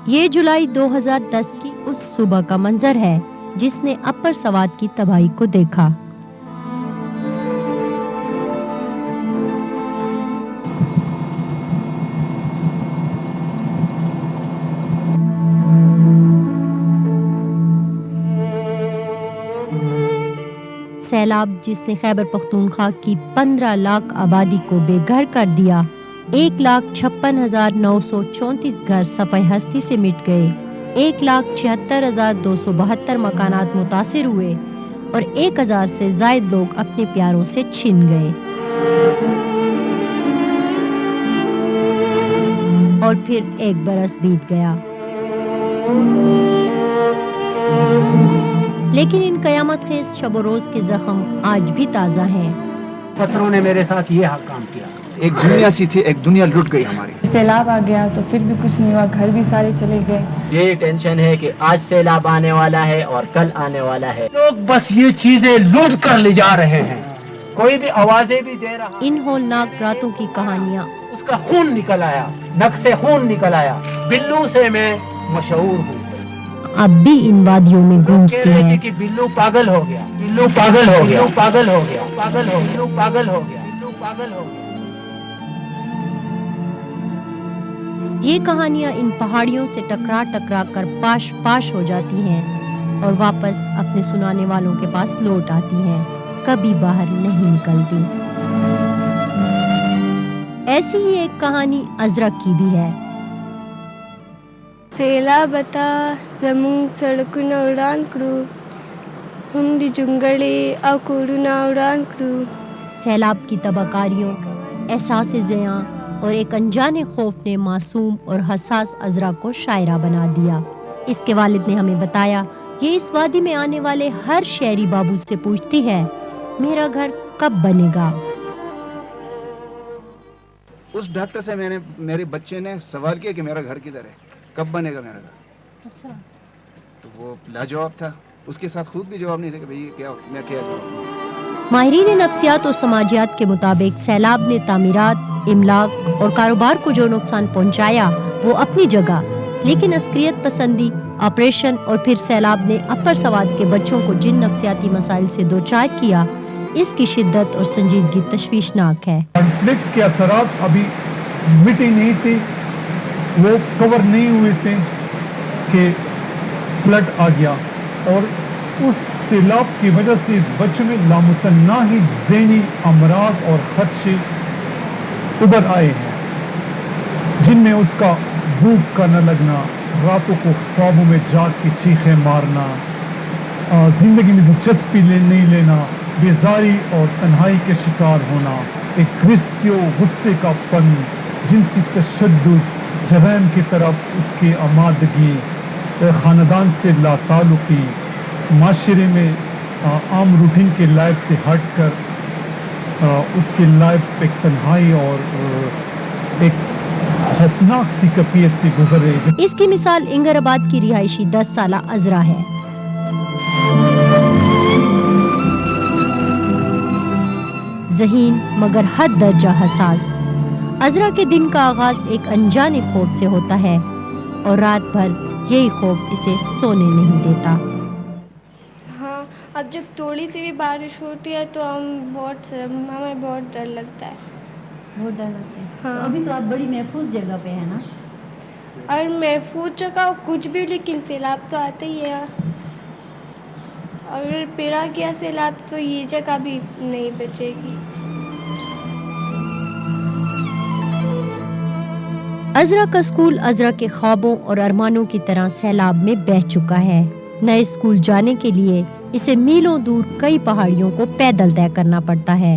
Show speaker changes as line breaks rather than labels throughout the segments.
یہ جولائی 2010 کی اس صبح کا منظر ہے جس نے اپر سوات کی تباہی کو دیکھا۔ سیلاب جس نے خیبر پختونخوا کی 15 لاکھ آبادی کو بے گھر کر دیا، 1,56,934 گھر صفحہ ہستی سے مٹ گئے، 1,76,272 مکانات متاثر ہوئے اور 1,000 سے زائد لوگ اپنے پیاروں سے چھن گئے۔ اور پھر ایک برس بیت گیا، لیکن ان قیامت خیز شب و روز کے زخم آج بھی تازہ ہیں۔
پتھروں نے میرے ساتھ یہ حق کام کیا۔
ایک دنیا سی تھی، ایک دنیا لٹ گئی ہماری۔
سیلاب آ گیا تو پھر بھی کچھ نہیں ہوا، گھر بھی سارے چلے گئے۔
یہ ٹینشن ہے کہ آج سیلاب آنے والا ہے اور کل آنے والا ہے، لوگ بس یہ چیزیں لوٹ کر لے جا رہے ہیں، کوئی بھی آوازیں بھی دے رہا۔
ان ہولناک راتوں کی کہانیاں،
اس کا خون نکل آیا، نک سے خون نکل آیا، بلو سے میں مشہور ہوں۔
اب بھی ان وادیوں میں گونجتی ہیں۔
کہ بلو پاگل ہو گیا، بلو پاگل ہو گیا، پاگل ہو گیا، پاگل ہو گیا، پاگل ہو گیا، بلو پاگل ہو گیا۔
یہ کہانیاں ان پہاڑیوں سے ٹکرا ٹکرا کر پاش پاش ہو جاتی ہیں اور واپس اپنے سنانے والوں کے پاس لوٹ آتی ہیں، کبھی باہر نہیں نکلتی۔ ایسی ہی ایک کہانی ازرق کی بھی ہے۔
سیلاب اتا زمون سڑکونه وران کړو، هم د جنګړې او کورونه وران کړو۔
سیلاب کی تباہکاریوں، احساس زیاں اور ایک انجانے خوف نے معصوم اور حساس عذرا کو شاعرہ بنا دیا۔ اس کے والد نے ہمیں بتایا، یہ اس وادی میں آنے والے ہر شہری بابو سے پوچھتی ہے، میرا گھر کب بنے گا؟
اس ڈاکٹر سے میرے بچے نے سوال کیا کہ میرا گھر کدھر ہے، کب بنے گا میرا گھر؟
اچھا،
تو وہ لاجواب تھا، اس کے ساتھ خود بھی جواب نہیں تھا کہ بھئی میں کیا جواب دوں۔
ماہرین نفسیات و سماجیات کے مطابق سیلاب نے تعمیرات، املاک اور کاروبار کو جو نقصان پہنچایا وہ اپنی جگہ، لیکن عسکریت پسندی، آپریشن اور پھر سیلاب نے اپر سوات کے بچوں کو جن نفسیاتی مسائل سے دوچار کیا، اس کی شدت اور سنجیدگی تشویشناک ہے۔
کنفلکٹ کے اثرات ابھی مٹے نہیں تھے، وہ کور نہیں ہوئے تھے کہ فلڈ آ گیا، اور اس سیلاب کی وجہ سے بچوں میں لامتناہی ذہنی امراض اور خدشے ابھر آئے ہیں، جن میں اس کا بھوک کا نہ لگنا، راتوں کو خوابوں میں جاگ کے چیخیں مارنا، زندگی میں دلچسپی نہیں لینا، بیزاری اور تنہائی کے شکار ہونا، ایگریسیو غصے کا پن، جنسی تشدد، جرائم کی طرف اس کی آمادگی، خاندان سے لا تعلقی، معاشرے میں عام روٹین کے لائف سے ہٹ کر اس کی لائف ایک تنہائی اور ایک خوفناک سی کیفیت سے گزر رہی ہے۔
اس کی مثال انگر آباد کی رہائشی 10 سالہ عذرا ہے۔ ذہین مگر حد درجہ حساس، عذرا کے دن کا آغاز ایک انجانے خوف سے ہوتا ہے اور رات بھر یہی خوف اسے سونے نہیں دیتا۔
ہاں، اب جب تھوڑی سی بھی بارش ہوتی ہے تو ہمیں بہت ڈر لگتا ہے۔
بہت ڈر لگتا ہے۔
ہاں،
ابھی تو آپ بڑی محفوظ جگہ پہ ہیں نا؟
اور محفوظ جگہ کچھ بھی، لیکن سیلاب تو آتے ہی ہے، اگر پیڑا گیا سیلاب تو یہ جگہ بھی نہیں بچے گی۔
عذرا کا اسکول عذرا کے خوابوں اور ارمانوں کی طرح سیلاب میں بہہ چکا ہے۔ نئے اسکول جانے کے لیے اسے میلوں دور کئی پہاڑیوں کو پیدل طے کرنا پڑتا ہے۔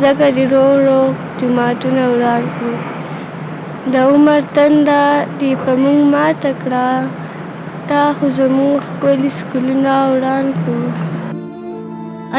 زګری رو رو جماعتونه وران کړو د عمر تنده دی په موږ ماته کړه تا خو زموږ ښکلي سکولونه وران کړو.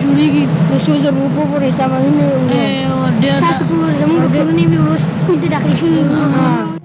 جوړیږي د څو زره روپو پورې حسابونه وي تاسو کو زموږ کورونه به اوس سکول ته داخل شي.